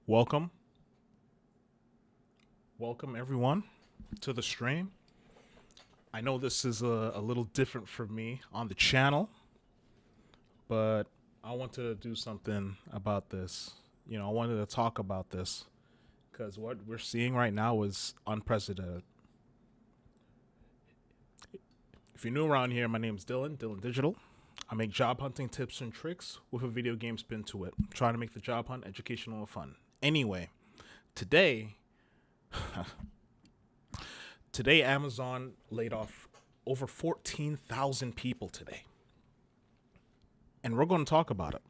Welcome, welcome everyone to the stream. I know this is a little different for me on the channel, but I want to do something about this. I wanted to talk about this because what we're seeing right now is unprecedented. If you're new around here, my name is Dylan Digital. I make job hunting tips and tricks with a video game spin to it, trying to make the job hunt educational and fun. Anyway, today Today, Amazon laid off over 14,000 people today. And we're going to talk about it.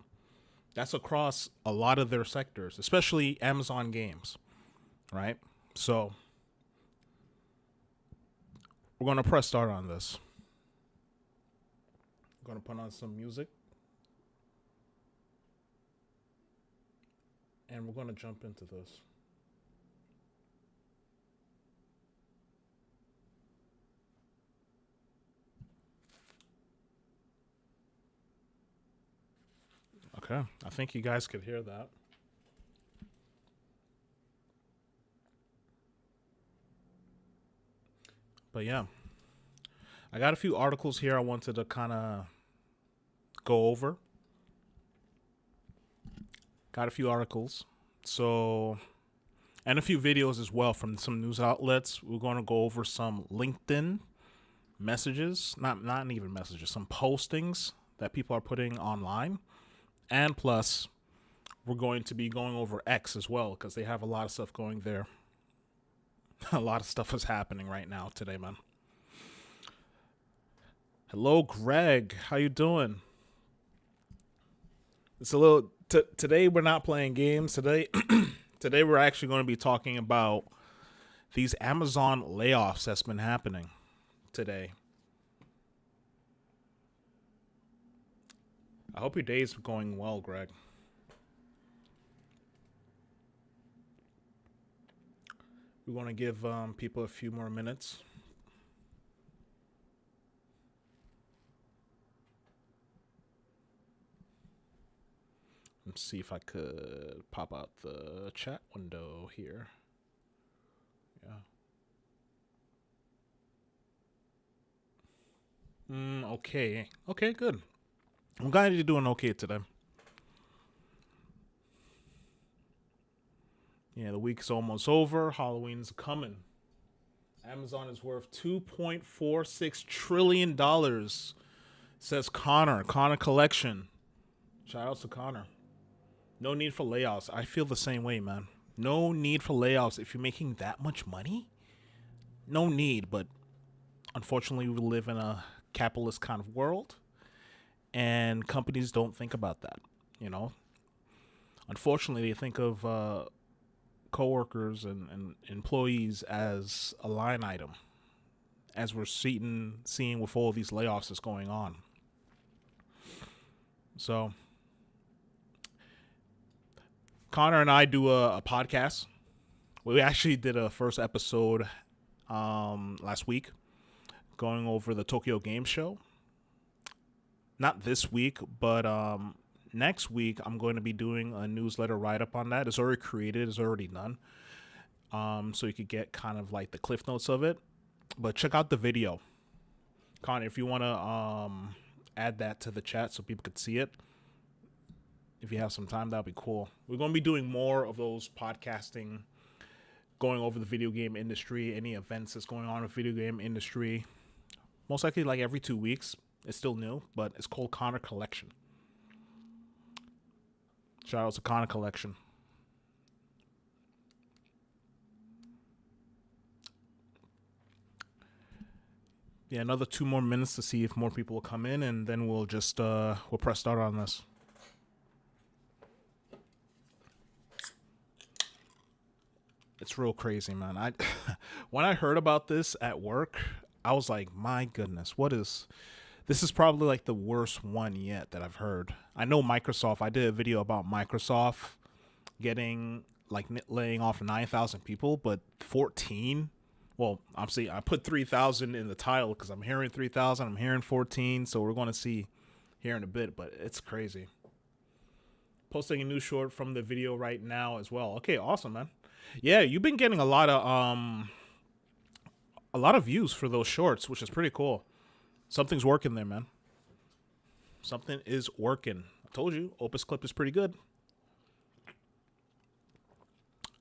That's across a lot of their sectors, especially Amazon games, right? So, we're going to press start on this. I'm going to put on some music. And we're going to jump into this. Okay, I think you guys could hear that. But yeah, I got a few articles here I wanted to kind of go over. Got a few articles. So, and a few videos as well from some news outlets. We're going to go over some LinkedIn messages, not even messages, some postings that people are putting online. And plus, we're going to be going over X as well because they have a lot of stuff going there. A lot of stuff is happening right now today, man. Hello, Greg. How you doing? It's a little today we're not playing games today. Today we're actually going to be talking about these Amazon layoffs that's been happening today. I hope your day's going well, Greg. We're going to give people a few more minutes. Let's see if I could pop out the chat window here. Yeah. Okay. Okay, good. I'm glad you're doing okay today. Yeah, the week's almost over. Halloween's coming. Amazon is worth $2.46 trillion, says Connor. Connor Collection. Shout out to Connor. No need for layoffs. I feel the same way, man. No need for layoffs if you're making that much money. No need, but unfortunately, we live in a capitalist kind of world, and companies don't think about that. Unfortunately, they think of coworkers and employees as a line item, as we're seeing with all these layoffs that's going on. So, Connor and I do a podcast. We actually did a first episode last week, going over the Tokyo Game Show. Not this week, but next week I'm going to be doing a newsletter write-up on that. It's already created. It's already done. So you could get kind of like the cliff notes of it. But check out the video. Connor, if you want to add that to the chat so people could see it, if you have some time, that'd be cool. We're going to be doing more of those podcasting, going over the video game industry, any events that's going on in the video game industry. Most likely like every 2 weeks. It's still new, but it's called Connor Collection. Shout out to Connor Collection. Yeah, another 2 more minutes to see if more people will come in, and then we'll just we'll press start on this. It's real crazy, man. When I heard about this at work, I was like, my goodness, this is probably like the worst one yet that I've heard. I know Microsoft, I did a video about Microsoft getting like laying off 9,000 people, but 14, well, I put 3,000 in the title because I'm hearing 3,000, I'm hearing 14, so we're going to see here in a bit, but it's crazy. Posting a new short from the video right now as well. Okay, awesome, man. Yeah, you've been getting a lot of views for those shorts, which is pretty cool. Something's working there, man. Something is working. I told you, Opus Clip is pretty good.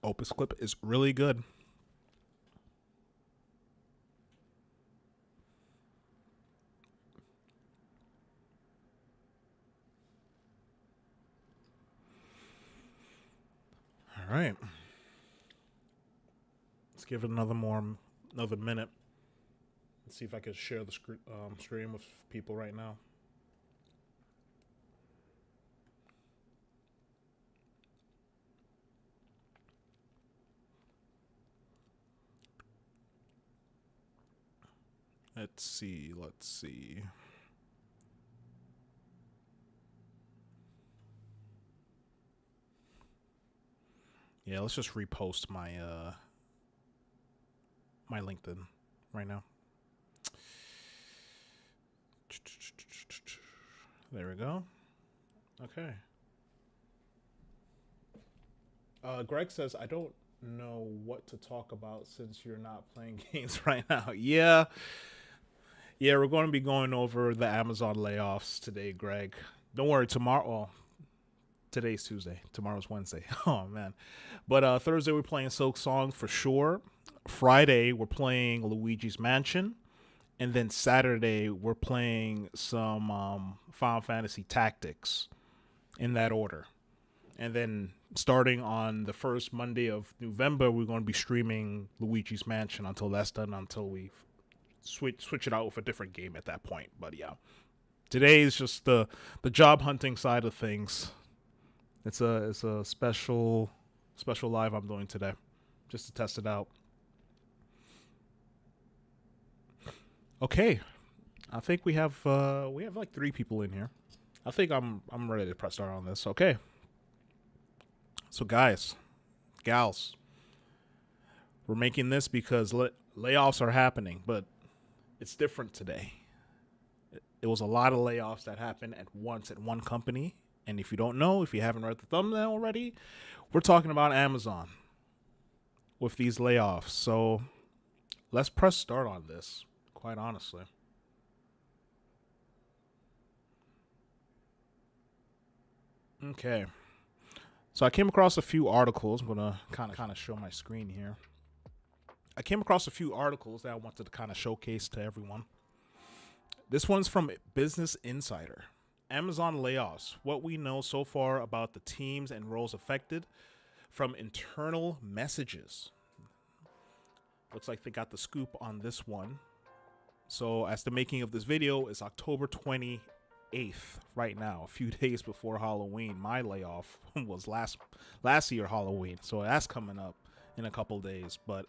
Opus Clip is really good. All right. Let's give it another minute. Let's see if I can share the stream with people right now. Let's see. Yeah, let's just repost my my LinkedIn right now. There we go. Okay. Greg says, I don't know what to talk about since you're not playing games right now. Yeah, we're going to be going over the Amazon layoffs today, Greg. Don't worry, tomorrow. Well, today's Tuesday. Tomorrow's Wednesday. Oh, man. But Thursday, we're playing Silksong for sure. Friday, we're playing Luigi's Mansion. And then Saturday, we're playing some Final Fantasy Tactics in that order. And then starting on the first Monday of November, we're going to be streaming Luigi's Mansion until that's done, until we switch it out with a different game at that point. But yeah, today is just the job hunting side of things. It's a special live I'm doing today, just to test it out. Okay, I think we have like 3 people in here. I think I'm ready to press start on this. Okay, so guys, gals, we're making this because layoffs are happening, but it's different today. It was a lot of layoffs that happened at once at one company. And if you don't know, if you haven't read the thumbnail already, we're talking about Amazon with these layoffs. So let's press start on this, quite honestly. Okay. So I came across a few articles. I'm going to kind of show my screen here. I came across a few articles that I wanted to kind of showcase to everyone. This one's from Business Insider. Amazon layoffs. What we know so far about the teams and roles affected from internal messages. Looks like they got the scoop on this one. So as the making of this video is October 28th right now, a few days before Halloween. My layoff was last year Halloween, so that's coming up in a couple days. But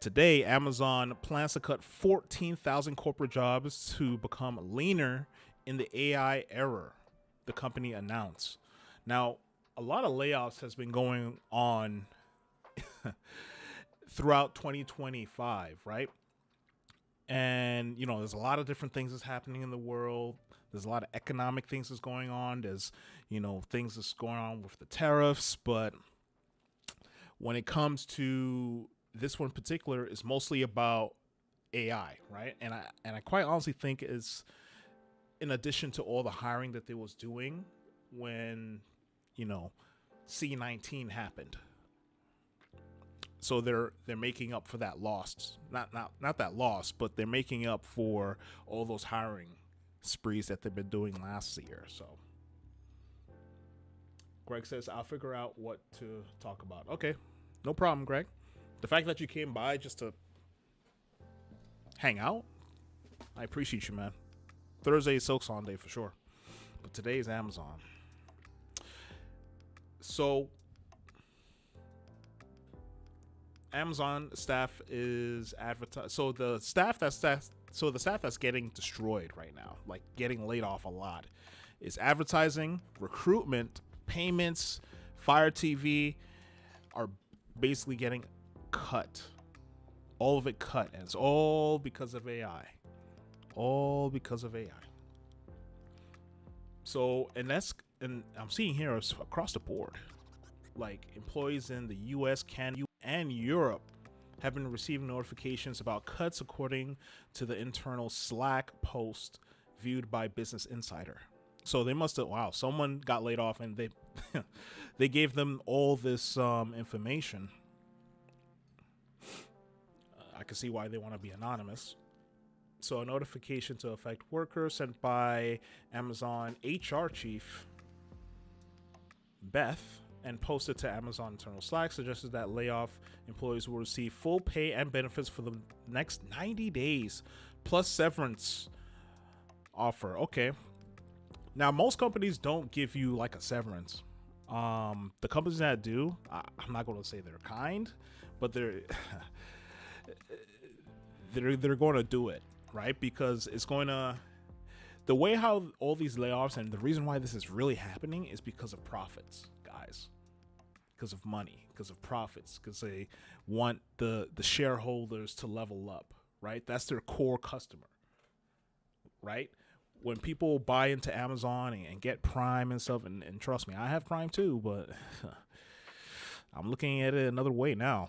today, Amazon plans to cut 14,000 corporate jobs to become leaner in the AI era, the company announced. Now, a lot of layoffs has been going on throughout 2025, right? And, you know, there's a lot of different things that's happening in the world. There's a lot of economic things that's going on. There's, you know, things that's going on with the tariffs. But when it comes to this one in particular, it's mostly about AI, right? And I quite honestly think is, in addition to all the hiring that they was doing when, you know, C-19 happened. So they're making up for that loss. Not that loss, but they're making up for all those hiring sprees that they've been doing last year. So Greg says, I'll figure out what to talk about. Okay, no problem, Greg. The fact that you came by just to hang out, I appreciate you, man. Thursday is Silksong Day for sure, but today is Amazon. So Amazon staff is advertised. So the staff that's getting destroyed right now, like getting laid off a lot, is advertising, recruitment, payments, Fire TV are basically getting cut. All of it cut, and it's all because of AI. All because of AI. So, and that's and I'm seeing here it's across the board. Like employees in the US, Canada, and Europe have been receiving notifications about cuts according to the internal Slack post viewed by Business Insider. So they must have, wow, someone got laid off and they they gave them all this information. I can see why they want to be anonymous. So a notification to affect workers sent by Amazon HR chief Beth and posted to Amazon internal Slack suggested that layoff employees will receive full pay and benefits for the next 90 days plus severance offer. Okay. Now, most companies don't give you like a severance. The companies that do, I'm not going to say they're kind, but they're they're going to do it, right? Because it's going to, the way how all these layoffs, and the reason why this is really happening is because of profits, guys. Because of money, because of profits, because they want the shareholders to level up, right? That's their core customer, right? When people buy into Amazon and get Prime and stuff, and trust me, I have Prime too, but I'm looking at it another way now.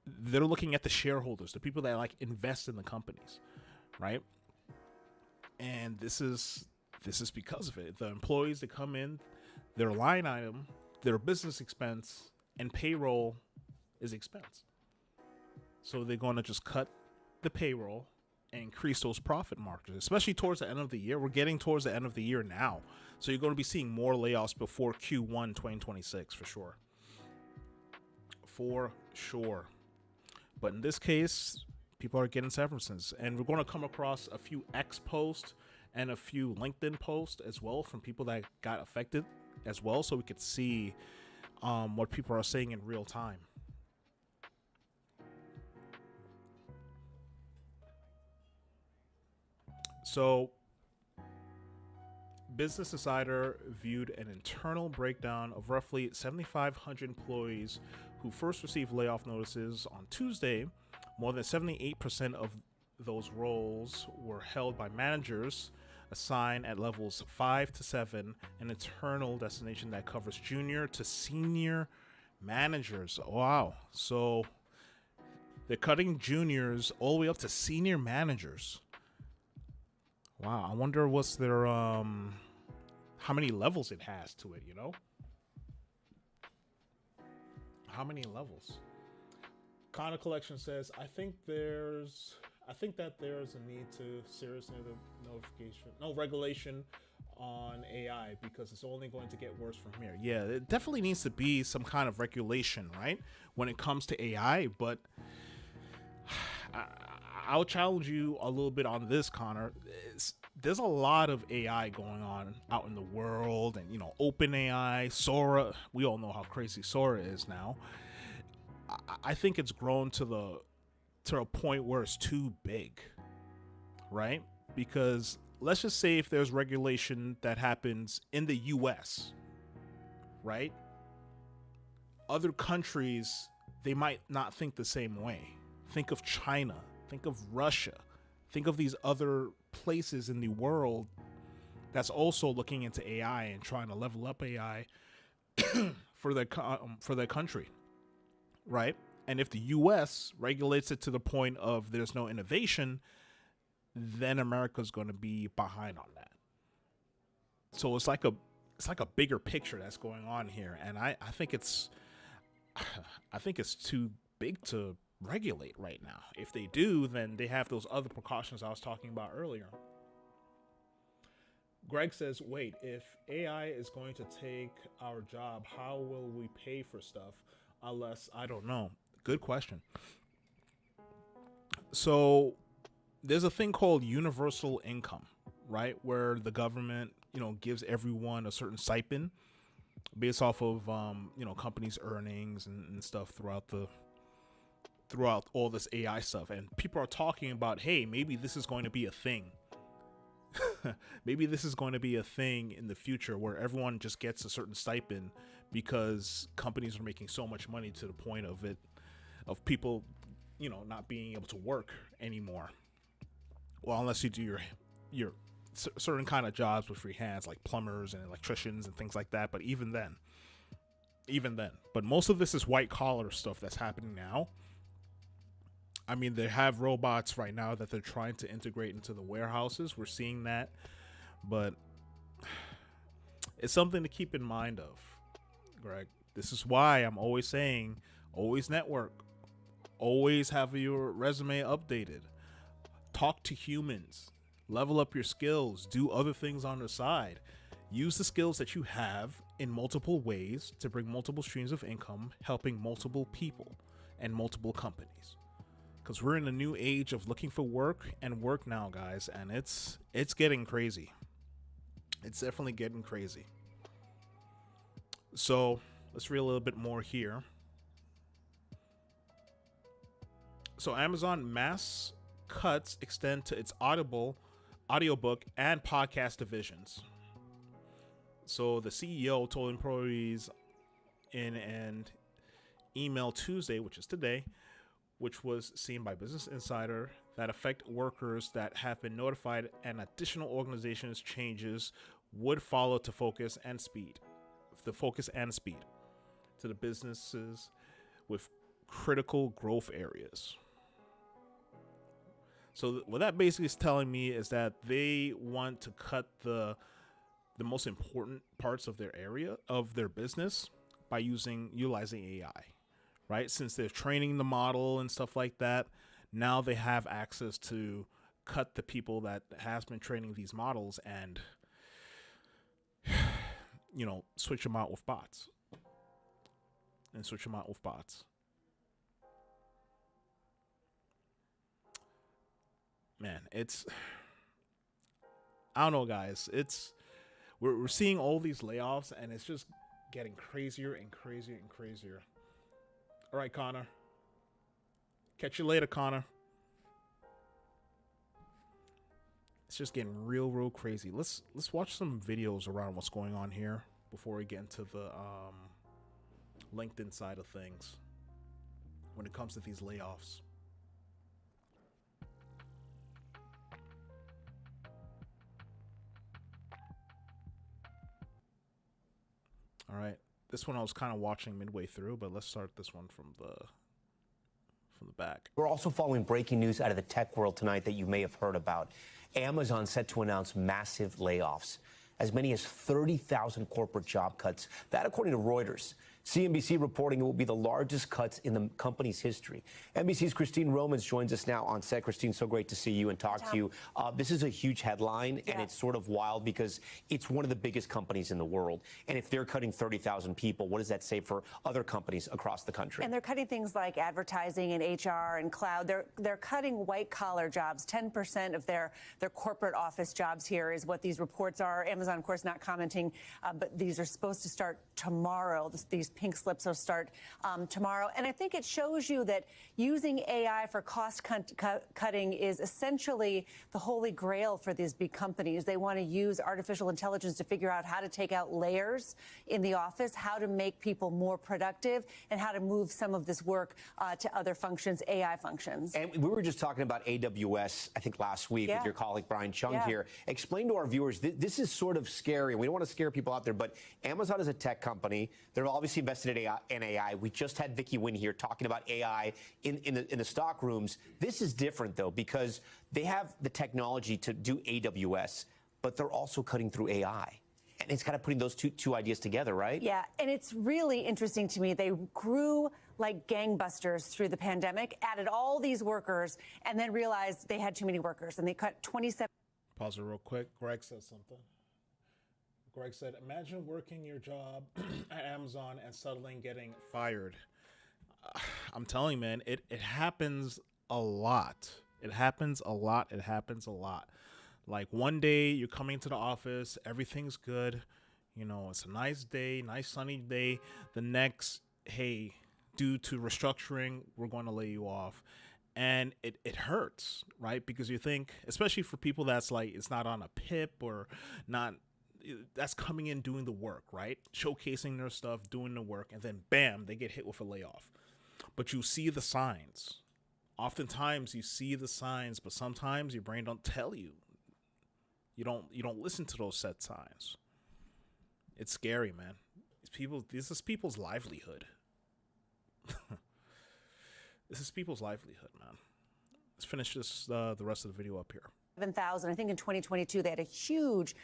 They're looking at the shareholders, the people that like invest in the companies, right? And this is because of it. The employees that come in, their line item, their business expense, and payroll is expense. So they're going to just cut the payroll and increase those profit margins, especially towards the end of the year. We're getting towards the end of the year now. So you're going to be seeing more layoffs before Q1 2026 for sure. For sure. But in this case, people are getting severances. And we're going to come across a few X posts and a few LinkedIn posts as well from people that got affected as well. So we could see what people are saying in real time. So Business Insider viewed an internal breakdown of roughly 7,500 employees who first received layoff notices on Tuesday. More than 78% of those roles were held by managers assigned at levels 5 to 7, an internal destination that covers junior to senior managers. Wow. So they're cutting juniors all the way up to senior managers. Wow, I wonder what's their how many levels it has to it, you know? How many levels? Connor Collection says, I think that there's a need to seriously regulation on AI because it's only going to get worse from here. Yeah, it definitely needs to be some kind of regulation, right? When it comes to AI, but I'll challenge you a little bit on this, Connor. There's a lot of AI going on out in the world, and OpenAI, Sora. We all know how crazy Sora is now. I think it's grown to a point where it's too big, right? Because let's just say if there's regulation that happens in the U.S., right? Other countries, they might not think the same way. Think of China. Think of Russia. Think of these other places in the world that's also looking into AI and trying to level up AI for their country, right? And if the U.S. regulates it to the point of there's no innovation, then America's going to be behind on that. So it's like a bigger picture that's going on here, and I think it's too big to regulate right now. If they do, then they have those other precautions I was talking about earlier. Greg says, wait, if AI is going to take our job, how will we pay for stuff? Unless, I don't know. Good question. So there's a thing called universal income, right? Where the government, gives everyone a certain stipend based off of, companies' earnings and stuff throughout all this AI stuff. And people are talking about, hey, maybe this is going to be a thing. Maybe this is going to be a thing in the future where everyone just gets a certain stipend because companies are making so much money to the point of people, not being able to work anymore. Well, unless you do your certain kind of jobs with free hands, like plumbers and electricians and things like that. But even then, but most of this is white collar stuff that's happening now. I mean, they have robots right now that they're trying to integrate into the warehouses. We're seeing that, but it's something to keep in mind of, Greg. This is why I'm always saying, always network, always have your resume updated, talk to humans, level up your skills, do other things on the side. Use the skills that you have in multiple ways to bring multiple streams of income, helping multiple people and multiple companies. Because we're in a new age of looking for work and work now, guys, and it's getting crazy. It's definitely getting crazy. So let's read a little bit more here. So Amazon mass cuts extend to its Audible, audiobook, and podcast divisions. So the CEO told employees in an email Tuesday, which is today, which was seen by Business Insider, that affect workers that have been notified and additional organizations changes would follow to focus and speed to the businesses with critical growth areas. So what that basically is telling me is that they want to cut the most important parts of their area of their business by utilizing AI, right? Since they're training the model and stuff like that, now they have access to cut the people that has been training these models and, switch them out with bots. Man, I don't know, guys. We're seeing all these layoffs, and it's just getting crazier and crazier and crazier. All right, Connor. Catch you later, Connor. It's just getting real crazy. Let's watch some videos around what's going on here before we get into the LinkedIn side of things when it comes to these layoffs. All right, this one I was kind of watching midway through, but let's start this one from the back. We're also following breaking news out of the tech world tonight that you may have heard about. Amazon set to announce massive layoffs, as many as 30,000 corporate job cuts. That, according to Reuters. CNBC reporting it will be the largest cuts in the company's history. NBC's Christine Romans joins us now on set. Christine, so great to see you and talk to you. This is a huge headline, and it's sort of wild because it's one of the biggest companies in the world. And if they're cutting 30,000 people, what does that say for other companies across the country? And they're cutting things like advertising and HR and cloud. They're cutting white-collar jobs. 10% of their corporate office jobs here is what these reports are. Amazon, of course, not commenting, but these are supposed to start tomorrow. These pink slips will start tomorrow. And I think it shows you that using AI for cost cutting is essentially the holy grail for these big companies. They want to use artificial intelligence to figure out how to take out layers in the office, how to make people more productive, and how to move some of this work to other functions, AI functions. And we were just talking about AWS, I think, last week with your colleague Brian Chung here. Explain to our viewers, this is sort of scary. We don't want to scare people out there, but Amazon is a tech company. They're obviously invested in AI. We just had Vicky Nguyen here talking about AI in the stock rooms. This is different, though, because they have the technology to do AWS, but they're also cutting through AI. And it's kind of putting those two ideas together, right? Yeah, and it's really interesting to me. They grew like gangbusters through the pandemic, added all these workers, and then realized they had too many workers, and they cut 27. Pause it real quick. Greg said something. Greg said, imagine working your job at Amazon and suddenly getting fired. I'm telling you, man, it happens a lot. It happens a lot. Like one day you're coming to the office, everything's good. It's a nice day, nice sunny day. The next, hey, due to restructuring, we're going to lay you off. And it hurts, right? Because you think, especially for people that's like, it's not on a PIP or not, that's coming in doing the work, right? Showcasing their stuff, doing the work, and then bam, they get hit with a layoff. But you see the signs. Oftentimes you see the signs, but sometimes your brain don't tell you You don't listen to those set signs. It's scary, man. This is people's livelihood. This is people's livelihood, man. Let's finish this the rest of the video up here. 7,000. I think in 2022 they had a huge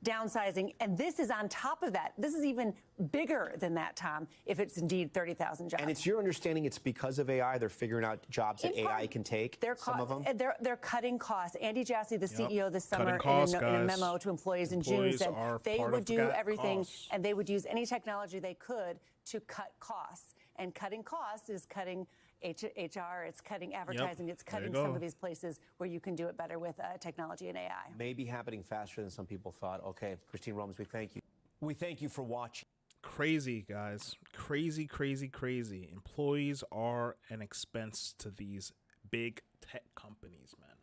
downsizing, and this is on top of that. This is even bigger than that, Tom, if it's indeed 30,000 jobs. And it's your understanding it's because of AI, they're figuring out jobs that AI can take, some of them? They're cutting costs. Andy Jassy, the CEO this Cutting summer, costs, in a memo to employees in June said they would do everything costs. and they would use any technology they could to cut costs. And cutting costs is cutting HR, it's cutting advertising, it's cutting some of these places where you can do it better with technology and AI. Maybe happening faster than some people thought. Okay, Christine Romans, we thank you. We thank you for watching. Crazy, guys. Crazy, crazy, crazy. Employees are an expense to these big tech companies, man.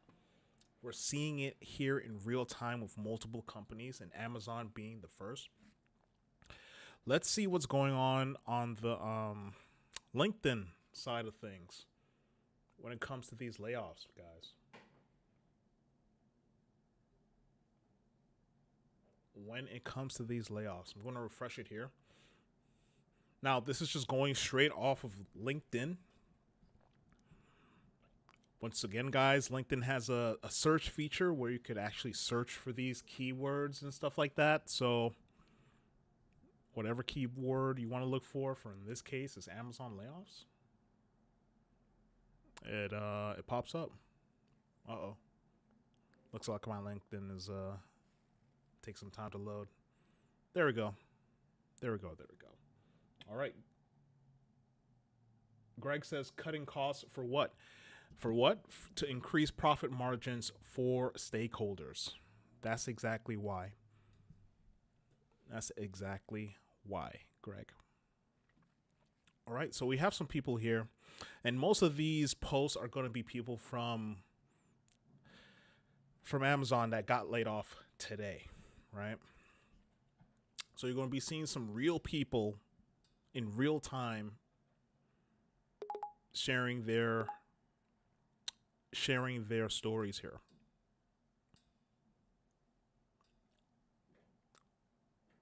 We're seeing it here in real time with multiple companies, and Amazon being the first. Let's see what's going on the LinkedIn side of things when it comes to these layoffs, guys. When it comes to these layoffs, I'm going to refresh it here. Now, this is just going straight off of LinkedIn. Once again, guys, LinkedIn has a search feature where you could actually search for these keywords and stuff like that. So whatever keyword you want to look for in this case is Amazon layoffs. It pops up. Uh-oh. Looks like my LinkedIn is take some time to load. There we go. There we go. All right. Greg says cutting costs for what? For what? To increase profit margins for stakeholders. That's exactly why. That's exactly why, Greg. All right, so we have some people here, and most of these posts are going to be people from Amazon that got laid off today, right? So you're going to be seeing some real people in real time sharing their stories here.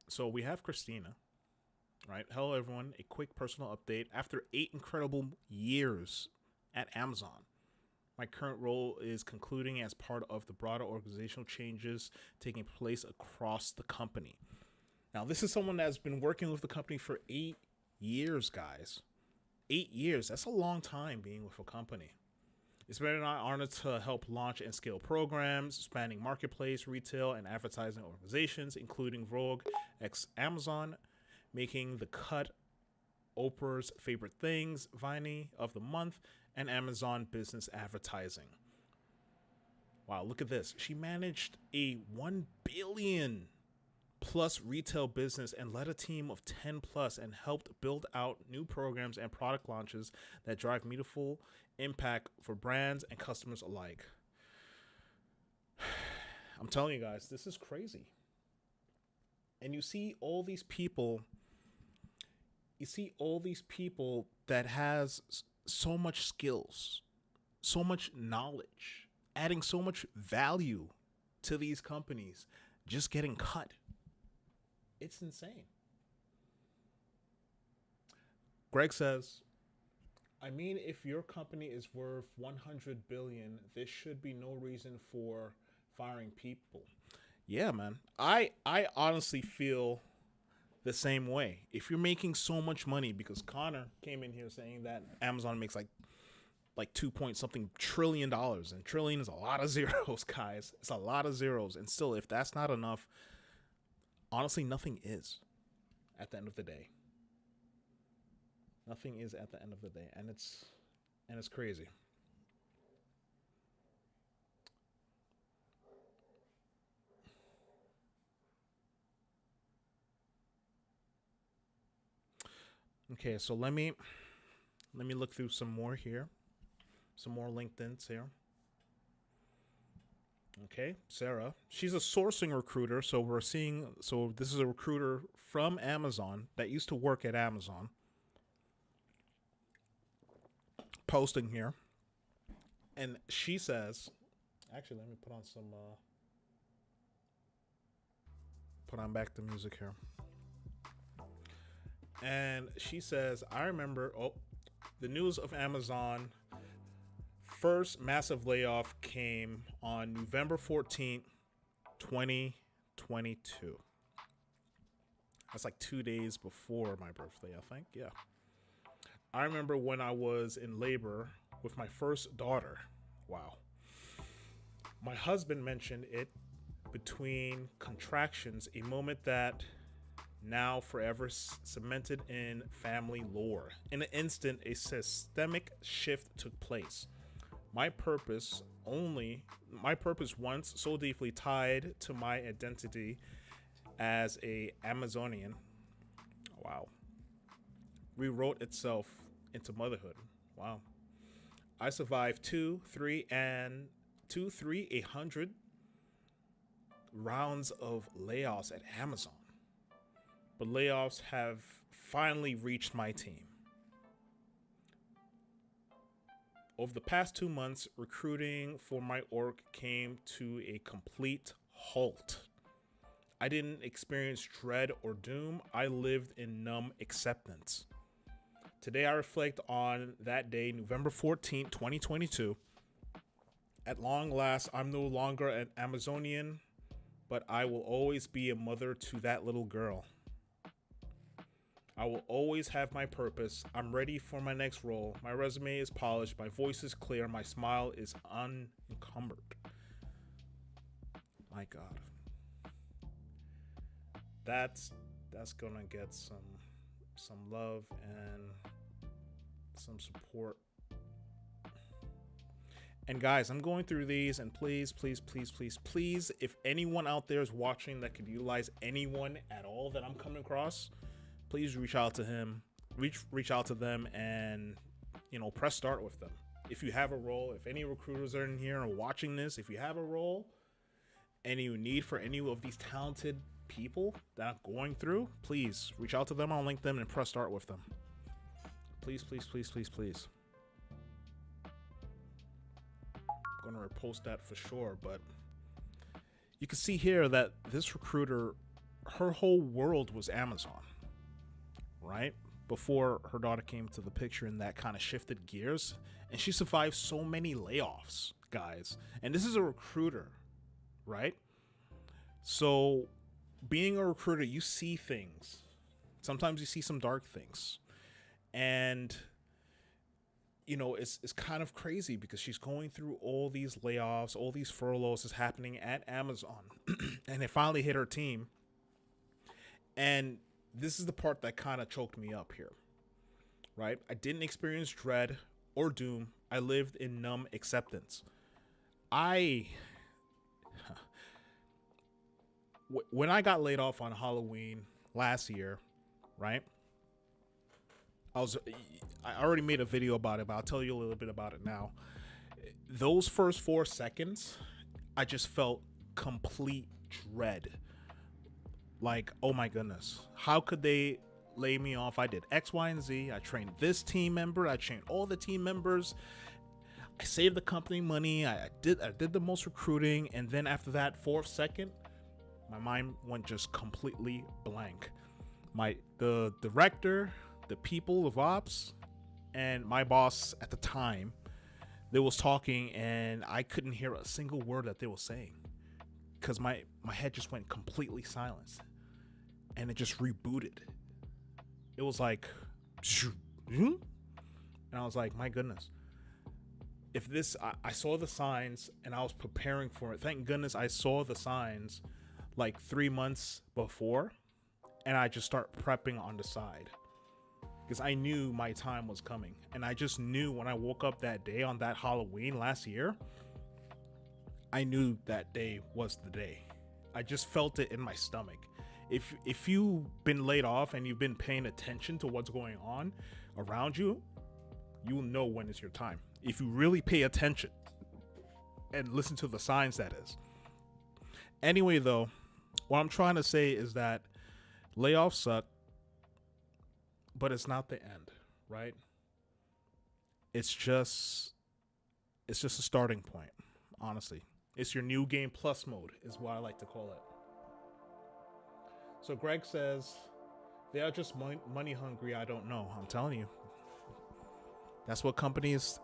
So we have Christina, right? Hello, everyone. A quick personal update. After 8 incredible years at Amazon, my current role is concluding as part of the broader organizational changes taking place across the company. Now, this is someone that's been working with the company for 8 years, guys. 8 years. That's a long time being with a company. It's been an honor to help launch and scale programs spanning marketplace, retail, and advertising organizations, including Vogue x Amazon, Making the Cut, Oprah's Favorite Things, Viney of the Month, and Amazon Business Advertising. Wow, look at this. She managed a 1 billion plus retail business and led a team of 10 plus and helped build out new programs and product launches that drive meaningful impact for brands and customers alike. I'm telling you guys, this is crazy. And you see all these people that has so much skills, so much knowledge, adding so much value to these companies, just getting cut. It's insane. Greg says, I mean, if your company is worth 100 billion, there should be no reason for firing people. Yeah, man. I honestly feel the same way. If you're making so much money, because Connor came in here saying that Amazon makes like 2 point something trillion dollars, and trillion is a lot of zeros, guys. It's a lot of zeros. And still, if that's not enough, honestly, nothing is at the end of the day. Nothing is at the end of the day, and it's crazy. Okay, so let me look through some more here. Some more LinkedIn's here. Okay, Sarah. She's a sourcing recruiter, so this is a recruiter from Amazon that used to work at Amazon. Posting here. And she says, actually, let me put on some put on back the music here. And she says, I remember the news of Amazon first massive layoff came on November 14th, 2022. That's like 2 days before my birthday, I think. Yeah. I remember when I was in labor with my first daughter. Wow. My husband mentioned it between contractions, a moment that now forever cemented in family lore. In an instant, a systemic shift took place. My purpose once so deeply tied to my identity as a Amazonian, wow, rewrote itself into motherhood. Wow. I survived 100 rounds of layoffs at Amazon. But layoffs have finally reached my team. Over the past 2 months, recruiting for my org came to a complete halt. I didn't experience dread or doom. I lived in numb acceptance. Today, I reflect on that day, November 14th, 2022. At long last, I'm no longer an Amazonian, but I will always be a mother to that little girl. I will always have my purpose. I'm ready for my next role. My resume is polished. My voice is clear. My smile is unencumbered. My God. That's gonna get some love and some support. And guys, I'm going through these, and please, if anyone out there is watching that could utilize anyone at all that I'm coming across, please reach out to him, reach out to them, and press start with them. If you have a role, if any recruiters are in here and watching this, if you have a role, any need for any of these talented people that I'm going through, please reach out to them on LinkedIn and press start with them. Please. I'm gonna repost that for sure, but you can see here that this recruiter, her whole world was Amazon, right? Before her daughter came to the picture, and that kind of shifted gears, and she survived so many layoffs, guys. And this is a recruiter, right? So being a recruiter, you see things. Sometimes you see some dark things. And it's kind of crazy because she's going through all these layoffs, all these furloughs is happening at Amazon. And it finally hit her team. And this is the part that kind of choked me up here, right? I didn't experience dread or doom. I lived in numb acceptance. When I got laid off on Halloween last year, right? I already made a video about it, but I'll tell you a little bit about it now. Those first 4 seconds, I just felt complete dread. Like, oh my goodness, how could they lay me off? I did X, Y, and Z. I trained this team member. I trained all the team members. I saved the company money. I did the most recruiting. And then after that 4th second, my mind went just completely blank. The director, the people of ops, and my boss at the time, they was talking, and I couldn't hear a single word that they were saying because my head just went completely silent, and it just rebooted. It was like, and I was like, my goodness. If this, I saw the signs and I was preparing for it. Thank goodness I saw the signs like 3 months before, and I just start prepping on the side because I knew my time was coming. And I just knew when I woke up that day on that Halloween last year, I knew that day was the day. I just felt it in my stomach. If you've been laid off and you've been paying attention to what's going on around you, you'll know when it's your time. If you really pay attention and listen to the signs, that is. Anyway, though, what I'm trying to say is that layoffs suck, but it's not the end, right? It's just a starting point, honestly. It's your new game plus mode is what I like to call it. So Greg says they are just money hungry. I don't know. I'm telling you, that's what companies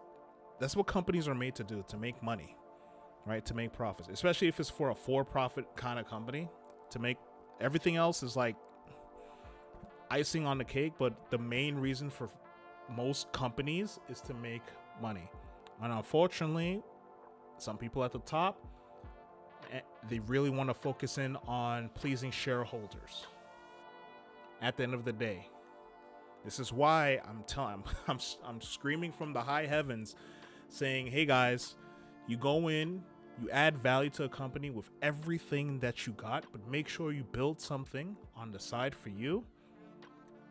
are made to do, to make money, right? To make profits, especially if it's for a for-profit kind of company. To make everything else is like icing on the cake, but the main reason for most companies is to make money. And unfortunately, some people at the top, they really want to focus in on pleasing shareholders. At the end of the day, this is why I'm screaming from the high heavens, saying, "Hey guys, you go in, you add value to a company with everything that you got, but make sure you build something on the side for you,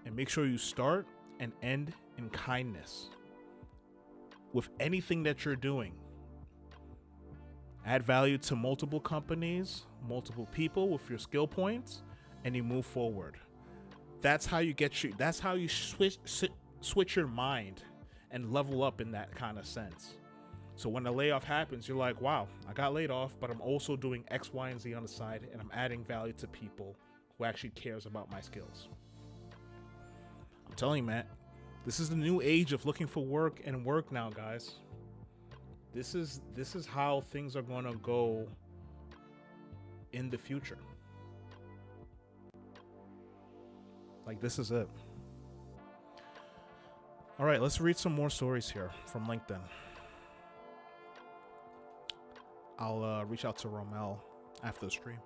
and make sure you start and end in kindness with anything that you're doing. Add value to multiple companies, multiple people with your skill points, and you move forward. That's how you switch your mind and level up in that kind of sense. So when the layoff happens, you're like, wow, I got laid off, but I'm also doing X, Y, and Z on the side, and I'm adding value to people who actually cares about my skills." I'm telling you, man, this is the new age of looking for work and work now, guys. This is how things are going to go in the future. Like, this is it. All right, let's read some more stories here from LinkedIn. I'll reach out to Romel after the stream.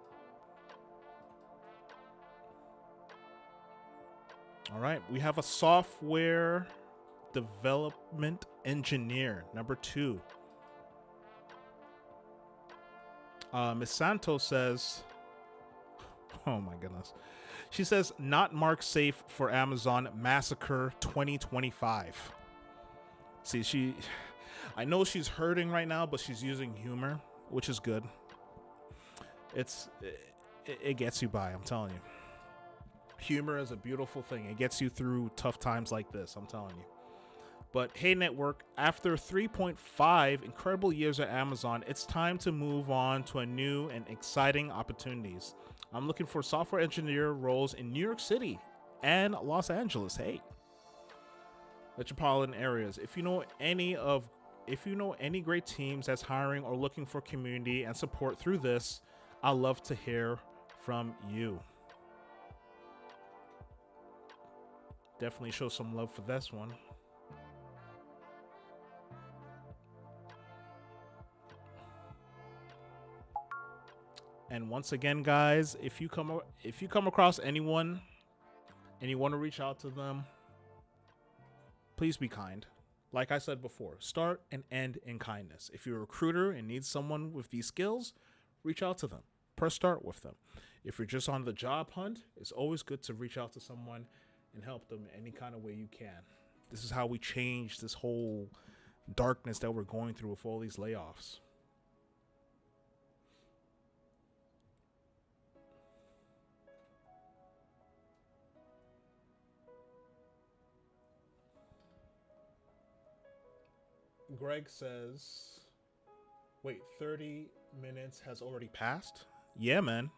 All right, we have a software development engineer, number 2. Miss Santos says, oh my goodness. She says, not marked safe for Amazon massacre 2025. See, I know she's hurting right now, but she's using humor, which is good. It gets you by, I'm telling you. Humor is a beautiful thing. It gets you through tough times like this, I'm telling you. But hey, network, after 3.5 incredible years at Amazon, it's time to move on to a new and exciting opportunities. I'm looking for software engineer roles in New York City and Los Angeles. Hey, metropolitan areas. If you know any great teams that's hiring or looking for community and support through this, I'd love to hear from you. Definitely show some love for this one. And once again, guys, if you come across anyone and you want to reach out to them, please be kind. Like I said before, start and end in kindness. If you're a recruiter and need someone with these skills, reach out to them. Press start with them. If you're just on the job hunt, it's always good to reach out to someone and help them in any kind of way you can. This is how we change this whole darkness that we're going through with all these layoffs. Greg says, wait, 30 minutes has already passed? Yeah, man.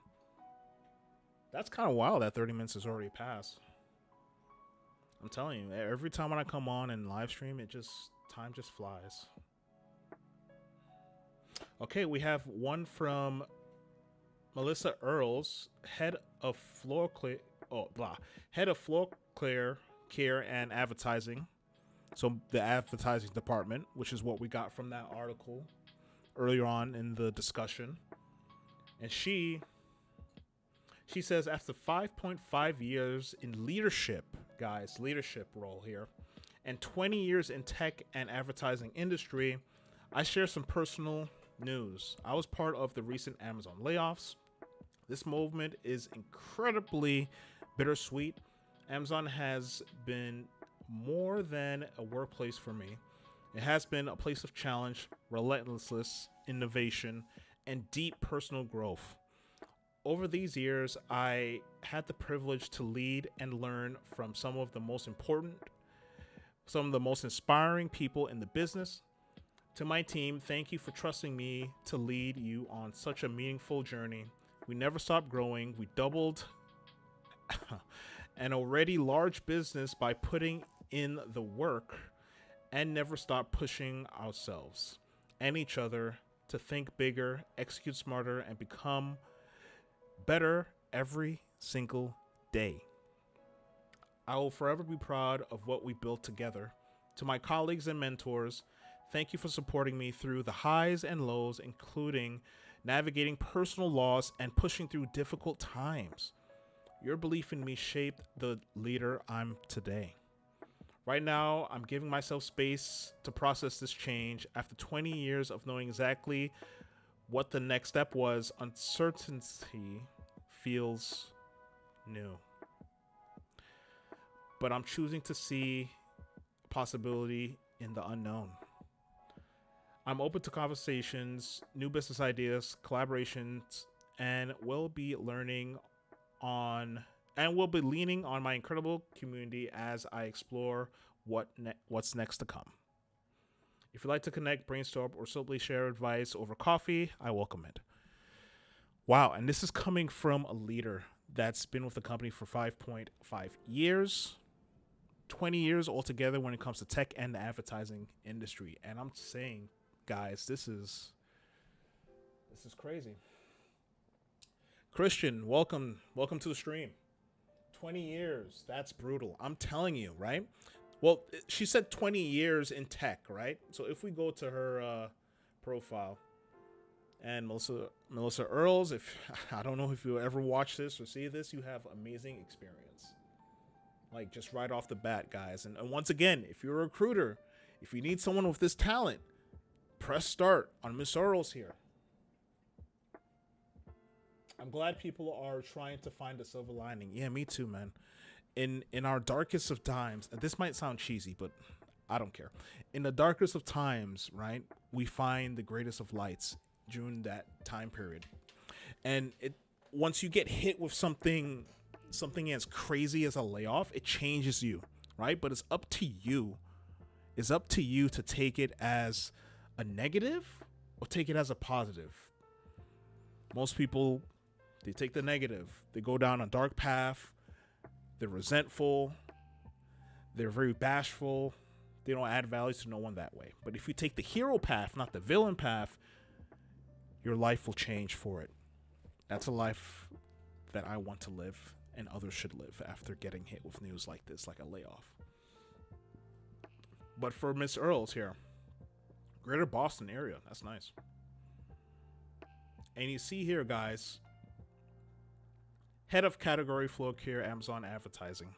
That's kind of wild that 30 minutes has already passed. I'm telling you, every time when I come on and live stream, time just flies. Okay, we have one from Melissa Earls, head of floor care and advertising. So the advertising department, which is what we got from that article earlier on in the discussion. And she says, after 5.5 years in leadership, guys, leadership role here, and 20 years in tech and advertising industry, I share some personal news. I was part of the recent Amazon layoffs. This movement is incredibly bittersweet. Amazon has been more than a workplace for me. It has been a place of challenge, relentless innovation, and deep personal growth. Over these years, I had the privilege to lead and learn from some of the most inspiring people in the business. To my team, thank you for trusting me to lead you on such a meaningful journey. We never stopped growing. We doubled an already large business by putting in the work and never stop pushing ourselves and each other to think bigger, execute smarter, and become better every single day. I will forever be proud of what we built together. To my colleagues and mentors, thank you for supporting me through the highs and lows, including navigating personal loss and pushing through difficult times. Your belief in me shaped the leader I'm today. Right now, I'm giving myself space to process this change. After 20 years of knowing exactly what the next step was, uncertainty feels new. But I'm choosing to see possibility in the unknown. I'm open to conversations, new business ideas, collaborations, and will be leaning on my incredible community as I explore what's next to come. If you'd like to connect, brainstorm, or simply share advice over coffee, I welcome it. Wow, and this is coming from a leader that's been with the company for 5.5 years. 20 years altogether when it comes to tech and the advertising industry. And I'm saying, guys, this is crazy. Christian, welcome to the stream. 20 years, that's brutal. I'm telling you, right? Well, she said 20 years in tech, right? So if we go to her profile, and Melissa Earls, if I don't know if you ever watch this or see this, you have amazing experience. Like, just right off the bat, guys. And once again, if you're a recruiter, if you need someone with this talent, press start on Miss Earls here. I'm glad people are trying to find a silver lining. Yeah, me too, man. In our darkest of times, and this might sound cheesy, but I don't care. In the darkest of times, right, we find the greatest of lights during that time period. And once you get hit with something as crazy as a layoff, it changes you, right? But it's up to you. It's up to you to take it as a negative or take it as a positive. Most people, they take the negative. They go down a dark path. They're resentful. They're very bashful. They don't add value to no one that way. But if you take the hero path, not the villain path, your life will change for it. That's a life that I want to live and others should live after getting hit with news like this, like a layoff. But for Miss Earls here, Greater Boston area, that's nice. And you see here, guys, head of category flow care, Amazon advertising,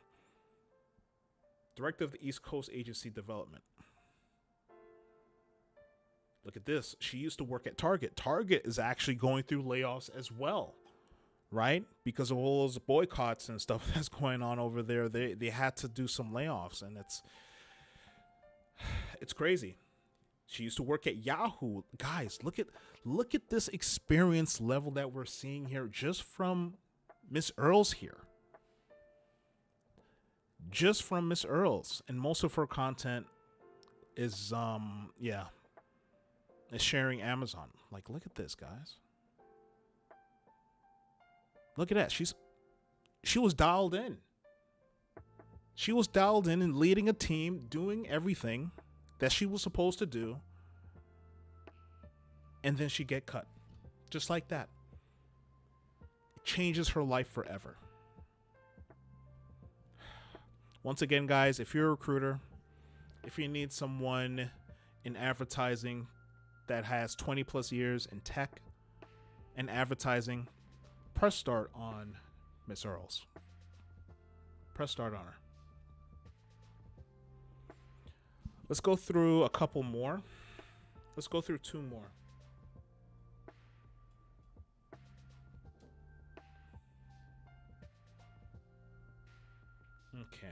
director of the East Coast Agency Development. Look at this. She used to work at Target. Target is actually going through layoffs as well, right? Because of all those boycotts and stuff that's going on over there, they had to do some layoffs, and it's crazy. She used to work at Yahoo. Guys, look at this experience level that we're seeing here just from Miss Earls here. Just from Miss Earls. And most of her content is is sharing Amazon. Like, look at this, guys. Look at that. She was dialed in. She was dialed in and leading a team, doing everything that she was supposed to do. And then she get cut. Just like that. It changes her life forever. Once again, guys, if you're a recruiter, if you need someone in advertising that has 20 plus years in tech and advertising, press start on Miss Earls. Press start on her. Let's go through a couple more. Let's go through two more. Okay.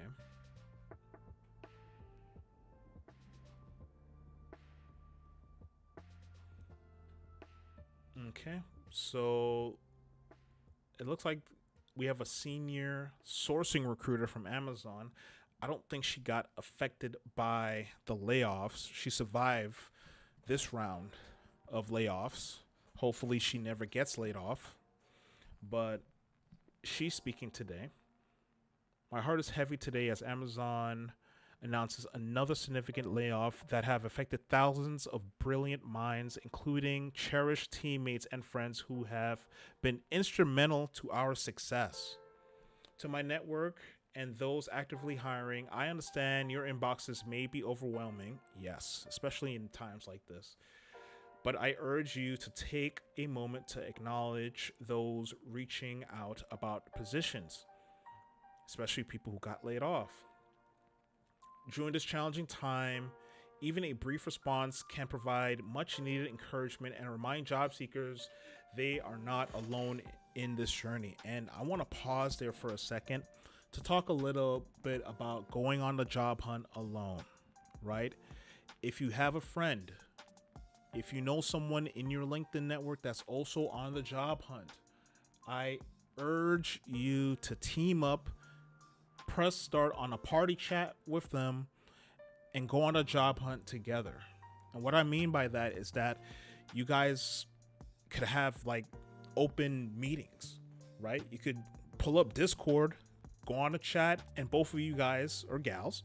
Okay. So it looks like we have a senior sourcing recruiter from Amazon. I don't think she got affected by the layoffs. She survived this round of layoffs. Hopefully she never gets laid off. But she's speaking today. My heart is heavy today as Amazon announces another significant layoff that have affected thousands of brilliant minds, including cherished teammates and friends who have been instrumental to our success. To my network and those actively hiring, I understand your inboxes may be overwhelming, yes, especially in times like this. But I urge you to take a moment to acknowledge those reaching out about positions, especially people who got laid off. During this challenging time, even a brief response can provide much needed encouragement and remind job seekers they are not alone in this journey. And I want to pause there for a second to talk a little bit about going on the job hunt alone, right? If you have a friend, if you know someone in your LinkedIn network that's also on the job hunt, I urge you to team up, press start on a party chat with them, and go on a job hunt together. And what I mean by that is that you guys could have like open meetings, right? You could pull up Discord, go on a chat, and both of you guys or gals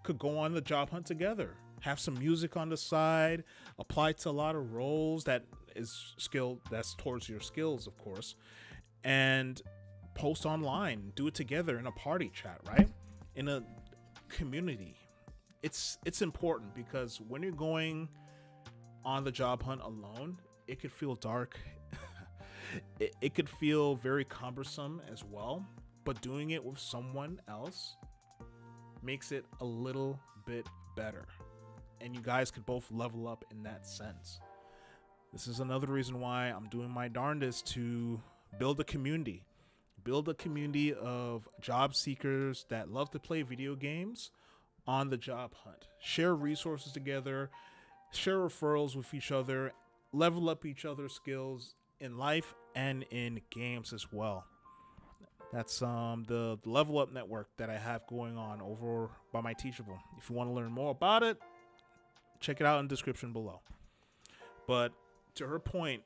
could go on the job hunt together. Have some music on the side, apply to a lot of roles that's towards your skills, of course, and post online, do it together in a party chat, right? In a community. It's important because when you're going on the job hunt alone, it could feel dark. it could feel very cumbersome as well, but doing it with someone else makes it a little bit better. And you guys could both level up in that sense. This is another reason why I'm doing my darndest to build a community. Build a community of job seekers that love to play video games on the job hunt. Share resources together, share referrals with each other, level up each other's skills in life and in games as well. That's the Level Up network that I have going on over by my Teachable. If you want to learn more about it, check it out in the description below. But to her point,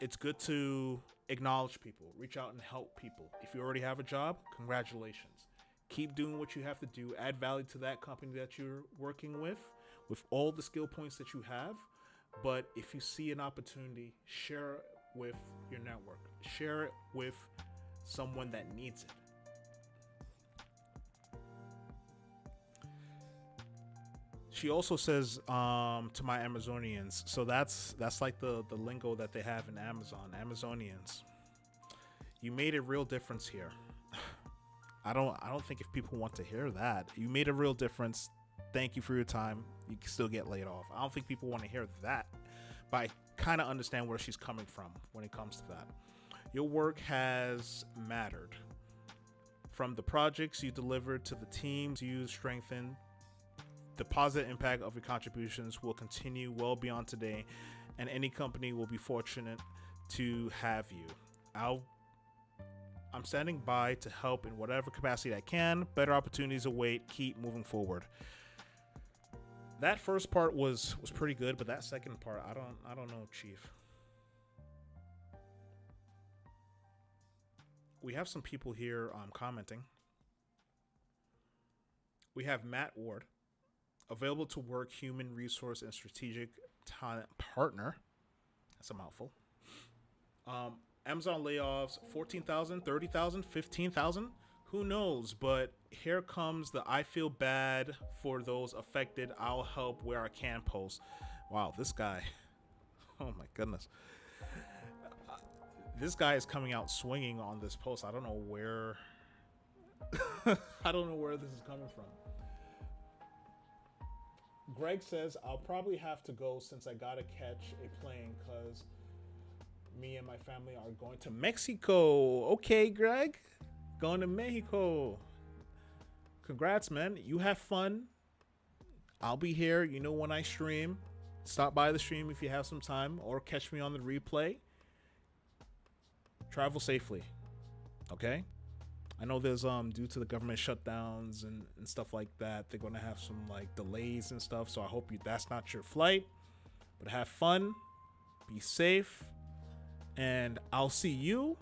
it's good to acknowledge people, reach out and help people. If you already have a job, congratulations. Keep doing what you have to do, add value to that company that you're working with all the skill points that you have. But if you see an opportunity, share it with your network. Share it with someone that needs it. She also says to my Amazonians, so that's like the lingo that they have in Amazon. Amazonians, you made a real difference here. I don't think if people want to hear that. You made a real difference. Thank you for your time. You can still get laid off. I don't think people want to hear that, but I kind of understand where she's coming from when it comes to that. Your work has mattered. From the projects you delivered to the teams you strengthened, the positive impact of your contributions will continue well beyond today, and any company will be fortunate to have you. I'm standing by to help in whatever capacity I can. Better opportunities await. Keep moving forward. That first part was pretty good, but that second part, I don't know, Chief. We have some people here commenting. We have Matt Ward, available to work human resource and strategic talent partner. That's a mouthful. Amazon layoffs, 14,000, 30,000, 15,000. Who knows? But here comes the I feel bad for those affected. I'll help where I can post. Wow, this guy. Oh my goodness. This guy is coming out swinging on this post. I don't know where. I don't know where this is coming from. Greg says, I'll probably have to go since I gotta catch a plane because me and my family are going to Mexico. Okay, Greg. Going to Mexico. Congrats, man. You have fun. I'll be here. You know, when I stream, stop by the stream if you have some time or catch me on the replay. Travel safely. Okay? I know there's due to the government shutdowns and stuff like that, they're going to have some like delays and stuff. So I hope that's not your flight. But have fun. Be safe. And I'll see you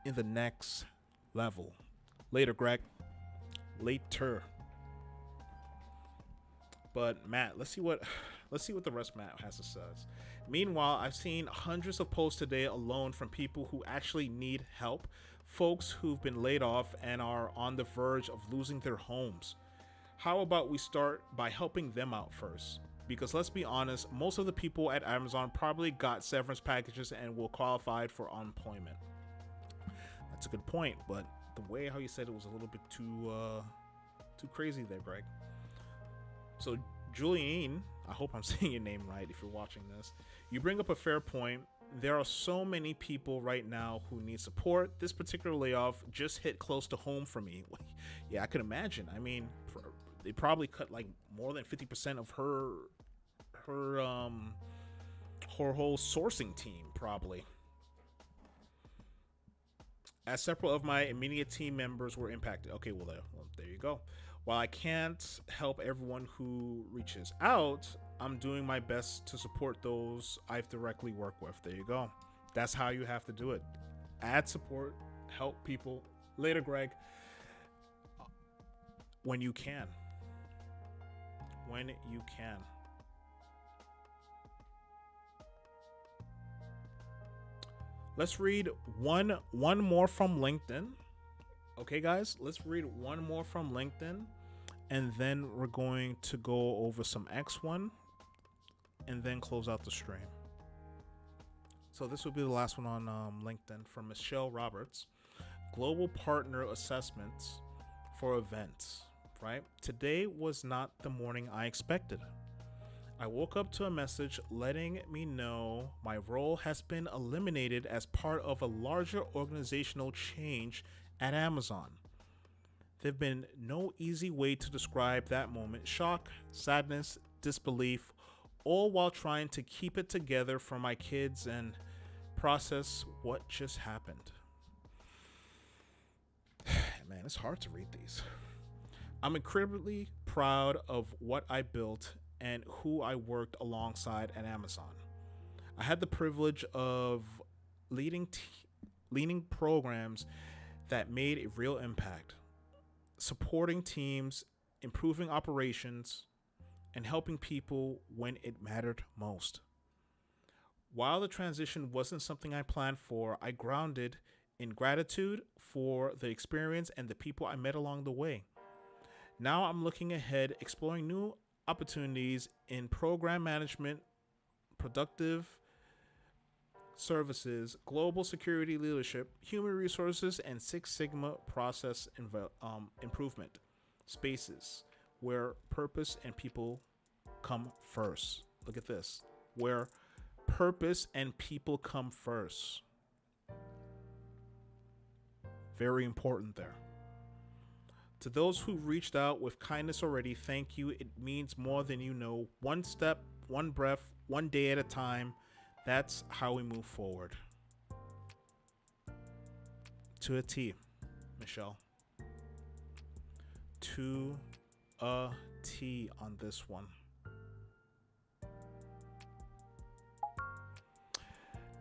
in the next level. Later, Greg. Later. But Matt, let's see what the rest of Matt has to say. Meanwhile, I've seen hundreds of posts today alone from people who actually need help, folks who've been laid off and are on the verge of losing their homes. How about we start by helping them out first? Because let's be honest, most of the people at Amazon probably got severance packages and will qualify for unemployment. That's a good point, but the way how you said it was a little bit too crazy there, Greg. So Julianne, I hope I'm saying your name right if you're watching this. You bring up a fair point. There are so many people right now who need support. This particular layoff just hit close to home for me. Yeah, I can imagine. I mean, they probably cut like more than 50% of her whole sourcing team, probably. As several of my immediate team members were impacted. Okay, well, there you go. While I can't help everyone who reaches out, I'm doing my best to support those I've directly worked with. There you go. That's how you have to do it. Add support, help people. Later, Greg. When you can. When you can. Let's read one more from LinkedIn. Okay, guys, let's read one more from LinkedIn, and then we're going to go over some X1 and then close out the stream. So this will be the last one on LinkedIn from Michelle Roberts. Global Partner Assessments for Events, right? Today was not the morning I expected. I woke up to a message letting me know my role has been eliminated as part of a larger organizational change at Amazon. There've been no easy way to describe that moment. Shock, sadness, disbelief, all while trying to keep it together for my kids and process what just happened. Man, it's hard to read these. I'm incredibly proud of what I built and who I worked alongside at Amazon. I had the privilege of leading programs that made a real impact, supporting teams, improving operations, and helping people when it mattered most. While the transition wasn't something I planned for, I grounded in gratitude for the experience and the people I met along the way. Now I'm looking ahead, exploring new opportunities in program management, productive services, global security leadership, human resources, and Six Sigma process improvement spaces where purpose and people come first. Look at this. Where purpose and people come first. Very important there. To those who reached out with kindness already, thank you. It means more than you know. One step, one breath, one day at a time. That's how we move forward. To a T, Michelle. To a T on this one.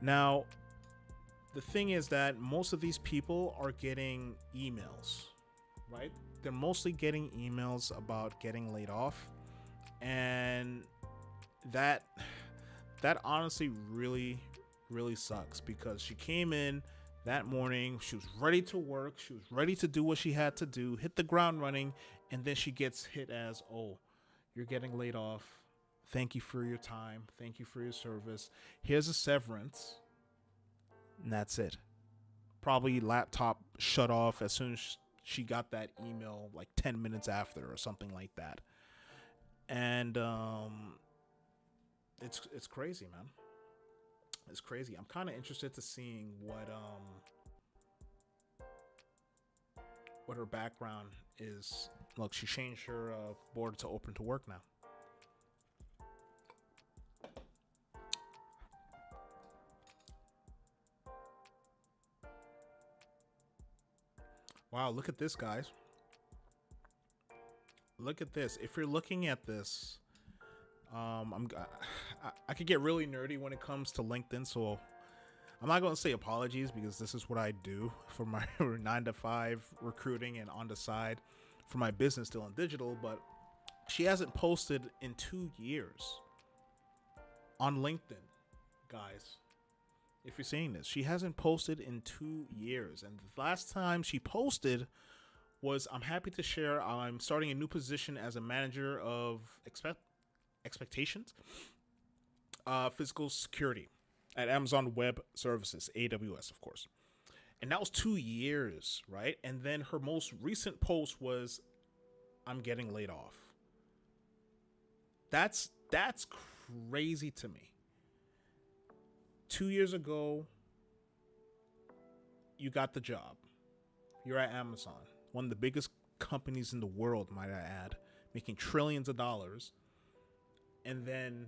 Now, the thing is that most of these people are getting emails, right? They're mostly getting emails about getting laid off, and that honestly really sucks, because she came in that morning, she was ready to work, she was ready to do what she had to do, hit the ground running, and then she gets hit as, oh, you're getting laid off. Thank you for your time. Thank you for your service. Here's a severance. And that's it. Probably laptop shut off as soon as she got that email, like 10 minutes after or something like that. And it's crazy, man. It's crazy. I'm kind of interested to seeing what her background is. Look, she changed her board to open to work now. Wow, look at this, guys. Look at this. If you're looking at this, I could get really nerdy when it comes to LinkedIn, so I'm not going to say apologies because this is what I do for my 9 to 5 recruiting and on the side for my business, Dylan Digital. But she hasn't posted in 2 years on LinkedIn, guys. If you're seeing this, she hasn't posted in 2 years. And the last time she posted was, I'm happy to share, I'm starting a new position as a manager of expectations, physical security at Amazon Web Services, AWS, of course. And that was 2 years, right? And then her most recent post was, I'm getting laid off. That's crazy to me. 2 years ago, you got the job. You're at Amazon, one of the biggest companies in the world, might I add, making trillions of dollars. And then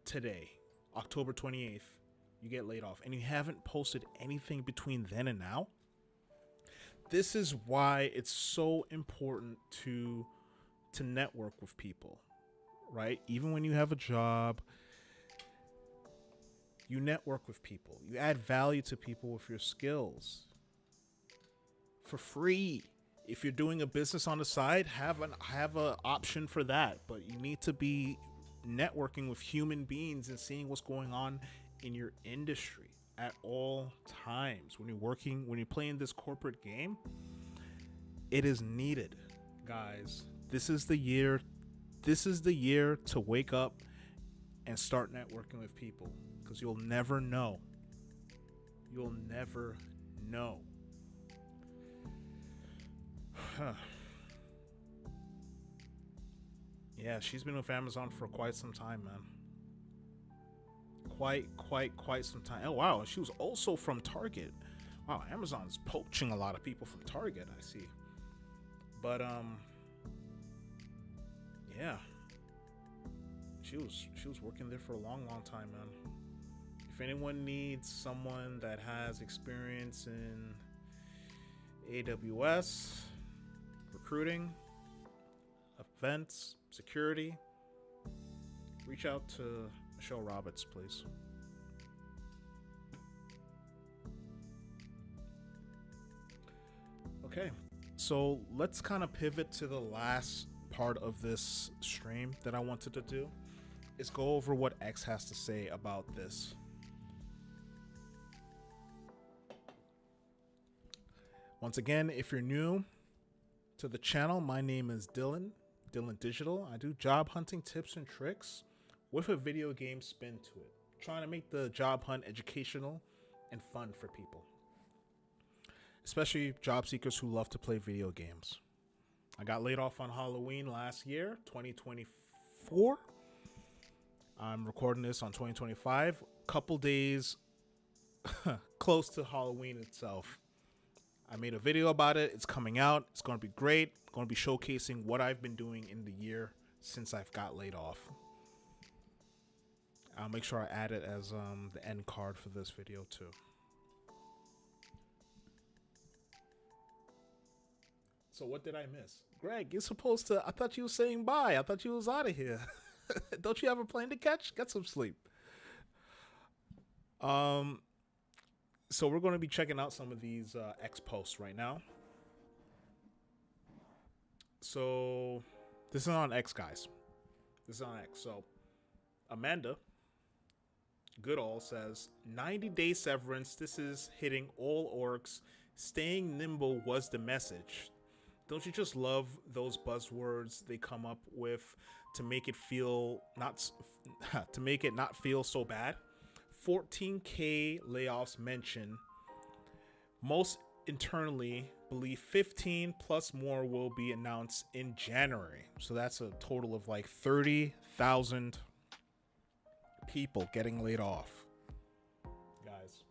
today, October 28th, you get laid off, and you haven't posted anything between then and now. This is why it's so important to network with people, right? Even when you have a job, you network with people. You add value to people with your skills for free. If you're doing a business on the side, have an option for that. But you need to be networking with human beings and seeing what's going on in your industry at all times. When you're playing this corporate game, it is needed, guys. This is the year to wake up and start networking with people, because you'll never know. Yeah, she's been with Amazon for quite some time, man. Quite some time. Oh wow, she was also from Target. Wow, Amazon's poaching a lot of people from Target, I see. But yeah, she was working there for a long time, man. If anyone needs someone that has experience in AWS, recruiting, events, security, reach out to Michelle Roberts, please. Okay, so let's kind of pivot to the last part of this stream that I wanted to do, is go over what X has to say about this. Once again, if you're new to the channel, my name is Dylan Digital. I do job hunting tips and tricks with a video game spin to it, trying to make the job hunt educational and fun for people, especially job seekers who love to play video games. I got laid off on Halloween last year, 2024. I'm recording this on 2025, couple days close to Halloween itself. I made a video about it. It's coming out. It's going to be great. Going to be showcasing what I've been doing in the year since I've got laid off. I'll make sure I add it as the end card for this video too. So what did I miss? Greg, you're supposed to... I thought you were saying bye. I thought you was out of here. Don't you have a plane to catch? Get some sleep. So we're going to be checking out some of these X posts right now. So this is on X, guys. This is on X. So Amanda Goodall says, 90-day severance. This is hitting all orgs. Staying nimble was the message. Don't you just love those buzzwords they come up with to make it not feel so bad? 14K layoffs mentioned. Most internally believe 15 plus more will be announced in January. So that's a total of like 30,000 people getting laid off. Guys,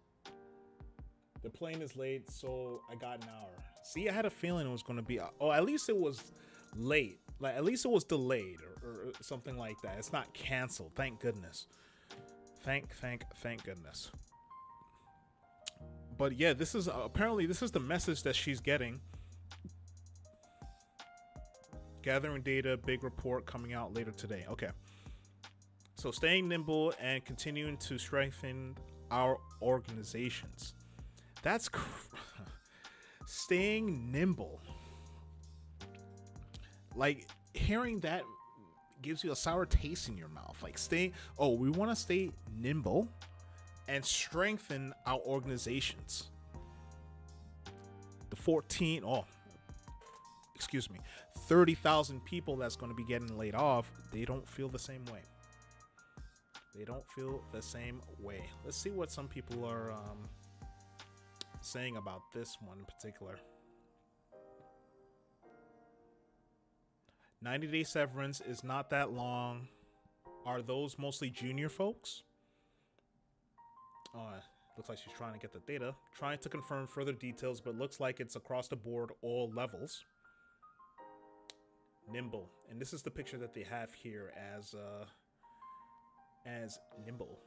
the plane is late, so I got an hour. See, I had a feeling it was going to be, at least it was late. Like, at least it was delayed or something like that. It's not canceled. Thank goodness. Thank goodness. But yeah, this is apparently this is the message that she's getting. Gathering data, big report coming out later today. Okay. So staying nimble and continuing to strengthen our organizations. That's staying nimble. Like, hearing that gives you a sour taste in your mouth. Like, we want to stay nimble and strengthen our organizations. The 30,000 people that's going to be getting laid off, they don't feel the same way. Let's see what some people are saying about this one in particular. 90-day severance is not that long. Are those mostly junior folks? Looks like she's trying to get the data. Trying to confirm further details, but looks like it's across the board, all levels. Nimble. And this is the picture that they have here as nimble.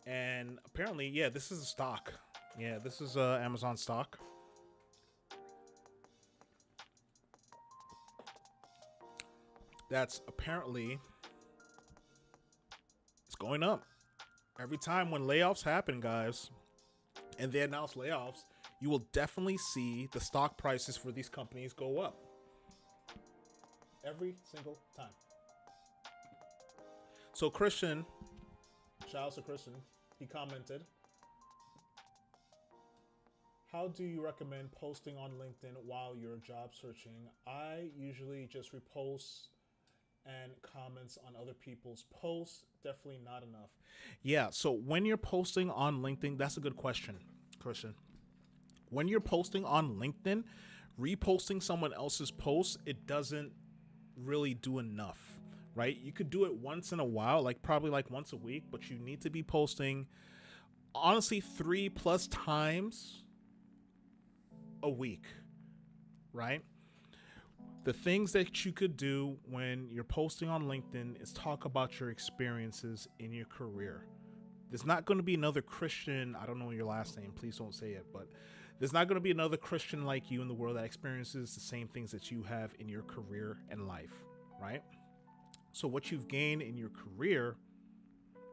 And apparently, yeah, this is a stock. Yeah, this is Amazon stock. That's apparently, it's going up. Every time when layoffs happen, guys, and they announce layoffs, you will definitely see the stock prices for these companies go up. Every single time. So Christian, shout out to Christian, he commented, how do you recommend posting on LinkedIn while you're job searching? I usually just repost and comments on other people's posts. Definitely not enough. Yeah, so when you're posting on LinkedIn, that's a good question, Christian. When you're posting on LinkedIn, reposting someone else's post, it doesn't really do enough, right? You could do it once in a while, like probably like once a week, but you need to be posting, honestly, 3+ times a week, right? The things that you could do when you're posting on LinkedIn is talk about your experiences in your career. There's not going to be another Christian, I don't know your last name, please don't say it, but there's not going to be another Christian like you in the world that experiences the same things that you have in your career and life, right? So what you've gained in your career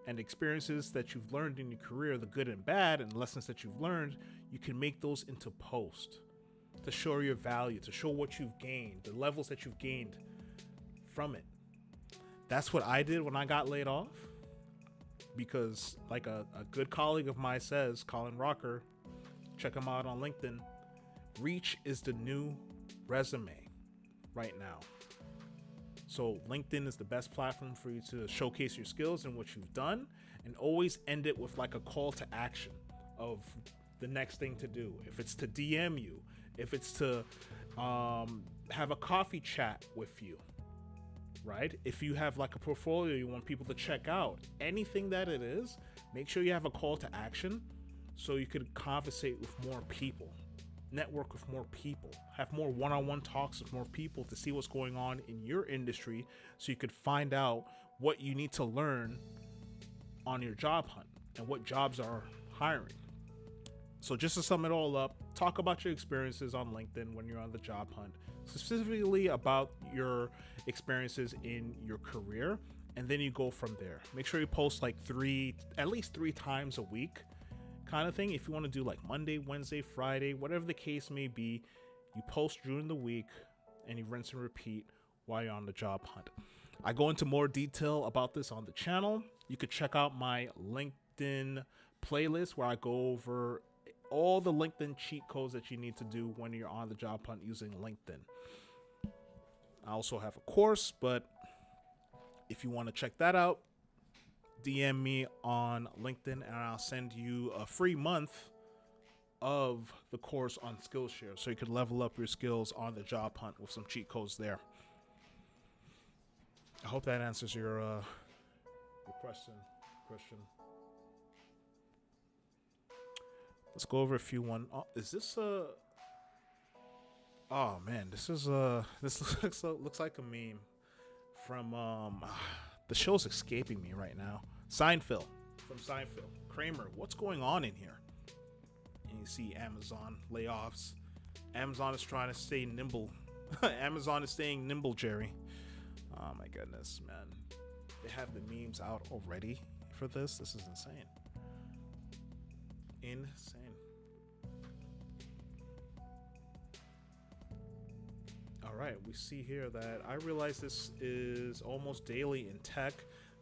and experiences that you've learned in your career, the good and bad, and lessons that you've learned, you can make those into posts to show your value, to show what you've gained, the levels that you've gained from it. That's what I did when I got laid off, because like a good colleague of mine says, Colin Rocker, check him out on LinkedIn, reach is the new resume right now. So LinkedIn is the best platform for you to showcase your skills and what you've done, and always end it with like a call to action of the next thing to do. If it's to DM you, if it's to have a coffee chat with you, right? If you have like a portfolio you want people to check out, anything that it is, make sure you have a call to action so you could conversate with more people, network with more people, have more one-on-one talks with more people to see what's going on in your industry so you could find out what you need to learn on your job hunt and what jobs are hiring. So just to sum it all up, talk about your experiences on LinkedIn when you're on the job hunt, specifically about your experiences in your career, and then you go from there. Make sure you post like at least three times a week kind of thing. If you want to do like Monday, Wednesday, Friday, whatever the case may be, you post during the week and you rinse and repeat while you're on the job hunt. I go into more detail about this on the channel. You could check out my LinkedIn playlist where I go over all the LinkedIn cheat codes that you need to do when you're on the job hunt using LinkedIn. I also have a course, but if you want to check that out, DM me on LinkedIn and I'll send you a free month of the course on Skillshare so you can level up your skills on the job hunt with some cheat codes there. I hope that answers your question, Christian. Let's go over a few one. Oh, is this oh man, this looks like a meme from the show's escaping me right now. Seinfeld, from Seinfeld. Kramer, what's going on in here? And you see Amazon layoffs. Amazon is trying to stay nimble. Amazon is staying nimble, Jerry. Oh my goodness, man. They have the memes out already for for this. This is insane. Insane. All right, we see here that I realize this is almost daily in tech,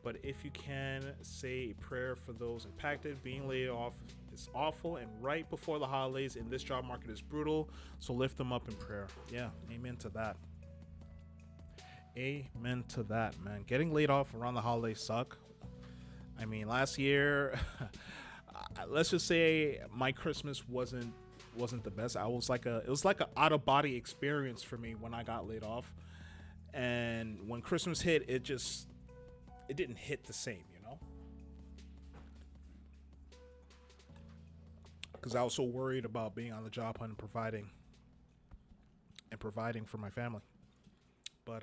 but if you can say a prayer for those impacted. Being laid off is awful, and right before the holidays in this job market is brutal, so lift them up in prayer. Yeah, amen to that. Amen to that, man. Getting laid off around the holidays suck. I mean, last year, let's just say my Christmas wasn't the best. It was like an out of body experience for me when I got laid off, and when Christmas hit, it didn't hit the same, you know, because I was so worried about being on the job hunt and providing for my family. But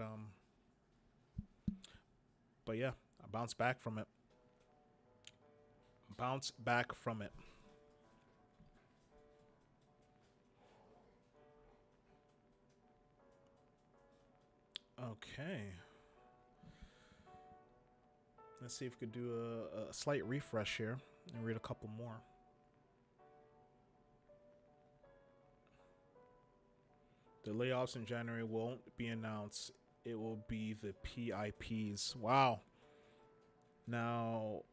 yeah, I bounced back from it. Okay. Let's see if we could do a slight refresh here and read a couple more. The layoffs in January won't be announced. It will be the PIPs. Wow. Now,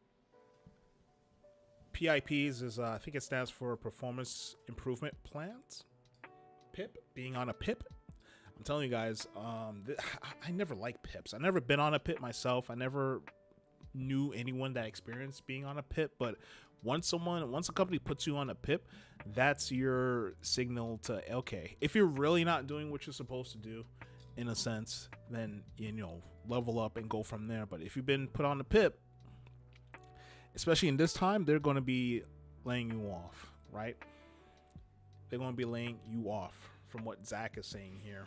PIPs is, I think it stands for Performance Improvement Plans. PIP, being on a PIP. I'm telling you guys, I never liked PIPs. I've never been on a PIP myself. I never knew anyone that experienced being on a PIP, but once a company puts you on a PIP, that's your signal to, okay, if you're really not doing what you're supposed to do, in a sense, then, you know, level up and go from there. But if you've been put on a PIP, especially in this time, they're going to be laying you off, right? They're going to be laying you off, from what Zach is saying here.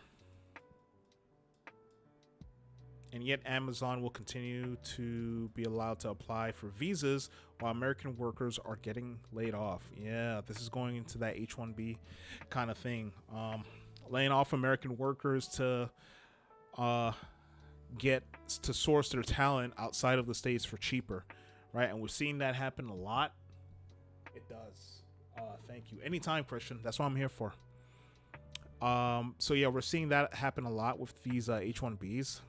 And yet Amazon will continue to be allowed to apply for visas while American workers are getting laid off. Yeah, this is going into that H-1B kind of thing. Laying off American workers to source their talent outside of the States for cheaper, right? And we're seeing that happen a lot. It does. Thank you. Anytime, Christian. That's what I'm here for. So yeah, we're seeing that happen a lot with these H-1Bs.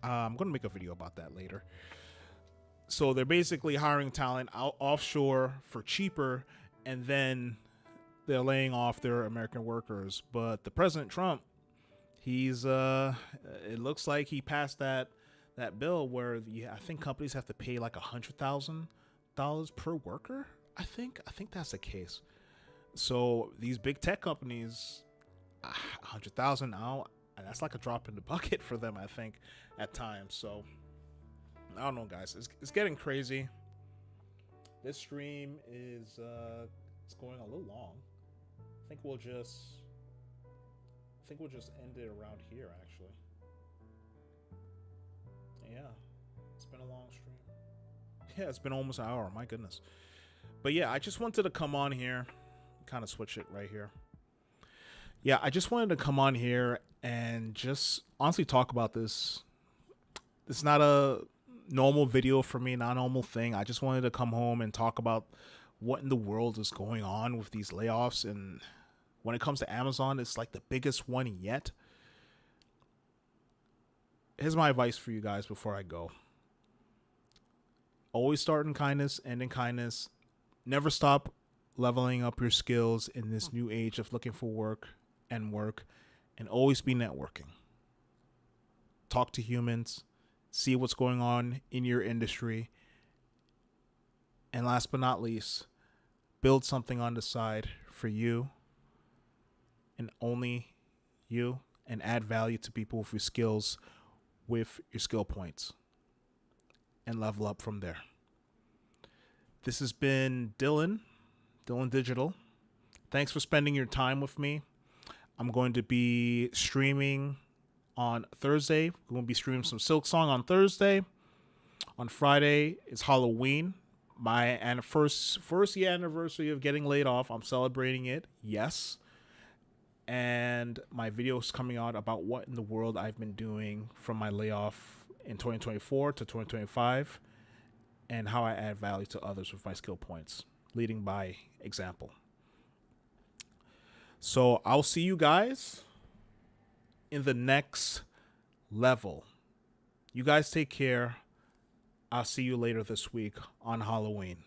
I'm going to make a video about that later. So they're basically hiring talent out offshore for cheaper, and then they're laying off their American workers. But the President Trump, he's it looks like he passed that bill where I think companies have to pay like $100,000 per worker. I think that's the case. So these big tech companies, 100,000 now, that's like a drop in the bucket for them, I think, at times. So I don't know, guys. It's getting crazy. This stream is it's going a little long. I think we'll just end it around here, actually. Yeah, it's been a long stream. Yeah, it's been almost an hour. My goodness. But yeah, I just wanted to come on here, kind of switch it right here. Yeah, I just wanted to come on here and just honestly talk about this. It's not a normal video for me, not a normal thing. I just wanted to come home and talk about what in the world is going on with these layoffs. And when it comes to Amazon, it's like the biggest one yet. Here's my advice for you guys before I go. Always start in kindness, end in kindness. Never stop leveling up your skills in this new age of looking for work, and always be networking. Talk to humans, see what's going on in your industry, and last but not least, build something on the side for you and only you, and add value to people with your skills, with your skill points, and level up from there. This has been Dylan Digital. Thanks for spending your time with me. I'm going to be streaming on Thursday. We're going to be streaming some Silksong on Thursday. On Friday, it's Halloween. My first year anniversary of getting laid off. I'm celebrating it. Yes. And my video is coming out about what in the world I've been doing from my layoff in 2024 to 2025. and how I add value to others with my skill points, leading by example. So I'll see you guys in the next level. You guys take care. I'll see you later this week on Halloween.